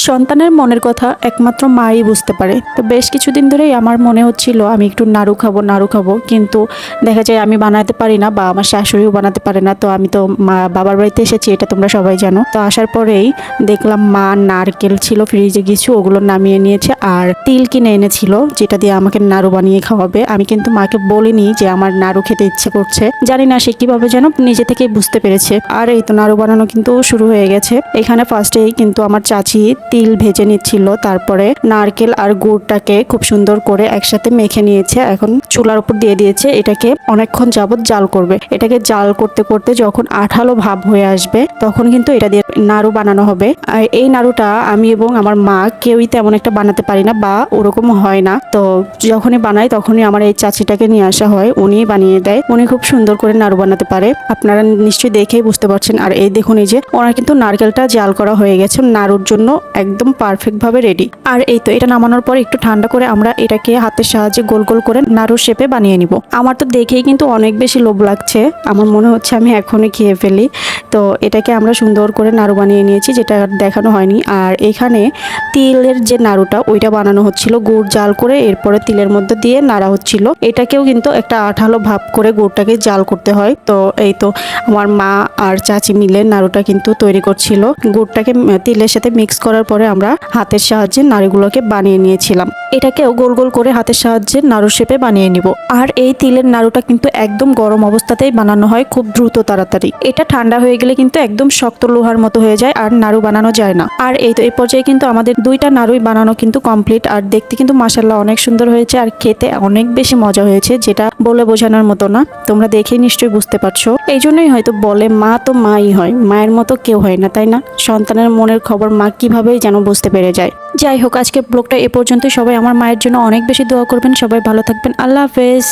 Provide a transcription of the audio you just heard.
সন্তানের মনের কথা একমাত্র মাই বুঝতে পারে। তো বেশ কিছুদিন ধরেই আমার মনে হচ্ছিল আমি একটু নাড়ু খাবো, কিন্তু দেখা যায় আমি বানাতে পারি না বা আমার শাশুড়িও বানাতে পারে না। তো আমি তো বাবার বাড়িতে এসেছি, এটা তোমরা সবাই জানো। তো আসার পরেই দেখলাম মা নারকেল ছিল ফ্রিজে কিছু, ওগুলো নামিয়ে নিয়েছে আর তিল কিনে এনেছিল, যেটা দিয়ে আমাকে নাড়ু বানিয়ে খাওয়াবে। আমি কিন্তু মাকে বলিনি যে আমার নাড়ু খেতে ইচ্ছে করছে, জানি না সে কিভাবে যেন নিজে থেকেই বুঝতে পেরেছে। আর এই তো নাড়ু বানানো কিন্তু শুরু হয়ে গেছে। এখানে ফার্স্টেই কিন্তু আমার চাচি তিল ভেজে নিচ্ছিল, তারপরে নারকেল আর গুড়টাকে খুব সুন্দর করে একসাথে মেখে নিয়েছে। এখন চুলার উপর দিয়ে দিয়েছে, এটাকে অনেকক্ষণ যাবত জাল করবে। এটাকে জাল করতে করতে যখন আঠালো ভাব হয়ে আসবে তখন কিন্তু এটা দিয়ে নাড়ু বানানো হবে। আর এই নাড়ুটা আমি এবং আমার মা কেউই তেমন একটা বানাতে পারি না বা ওরকম হয় না। তো যখনই বানাই তখনই আমার এই চাচিটাকে নিয়ে আসা হয়, উনিই বানিয়ে দেয়। উনি খুব সুন্দর করে নাড়ু বানাতে পারে, আপনারা নিশ্চয়ই দেখেই বুঝতে পারছেন। আর এই দেখুন, এই যে ওনার কিন্তু নারকেলটা জাল করা হয়ে গেছে, নাড়ুর জন্য একদম পারফেক্ট ভাবে রেডি। আর এই তো এটা নামানোর পর একটু ঠান্ডা করে আমরা এটাকে হাতের সাহায্যে গোল গোল করে নাড়ুর শেপে বানিয়ে নিব। আমার তো দেখেই কিন্তু অনেক বেশি লোভ লাগছে, আমার মনে হচ্ছে আমি এখনই খেয়ে ফেলি। তো এটাকে আমরা সুন্দর করে নাড়ু বানিয়ে নিয়েছি, যেটা দেখানো হয়নি। আর এখানে তিলের যে নাড়ুটা ওইটা বানানো হচ্ছিল, গুড় জাল করে এরপরে তিলের মধ্যে দিয়ে নাড়া হচ্ছিল। এটাকেও কিন্তু একটা আঠালো ভাব করে গুড়টাকে জাল করতে হয়। তো এই তো আমার মা আর চাচি মিলে নাড়ুটা কিন্তু তৈরি করছিল। গুড়টাকে তিলের সাথে মিক্স করার পরে আমরা হাতের সাহায্যে নাড়ুগুলোকে বানিয়ে নিয়েছিলাম। এটাকেও গোল গোল করে হাতের সাহায্যে নাড়ু শেপে বানিয়ে নিব। আর এই তিলের নাড়ুটা কিন্তু একদম গরম অবস্থাতেই বানানো হয়, খুব দ্রুত তাড়াতাড়ি। এটা ঠান্ডা হয়ে গেলে কিন্তু একদম শক্ত লোহার মতো হয়ে যায় আর নাড়ু বানানো যায় না। আর এই তো এই পর্যায়ে কিন্তু আমাদের দুইটা নাড়ুই বানানো কিন্তু কমপ্লিট। আর দেখতে কিন্তু মাশাআল্লাহ অনেক সুন্দর হয়েছে আর খেতে অনেক বেশি মজা হয়েছে, যেটা বলে বোঝানোর মতো না। তোমরা দেখেই নিশ্চয়ই বুঝতে পারছো। এই জন্যই হয়তো বলে মা তো মাই হয়, মায়ের মতো কেউ হয় না, তাই না? সন্তানের মনের খবর মা কিভাবেই যেন বুঝতে পেরে যায়। যাই হোক, আজকে ব্লগটা এ পর্যন্ত। সবাই আমার মায়ের জন্য অনেক বেশি দোয়া করবেন, সবাই ভালো থাকবেন। আল্লাহ হাফেজ।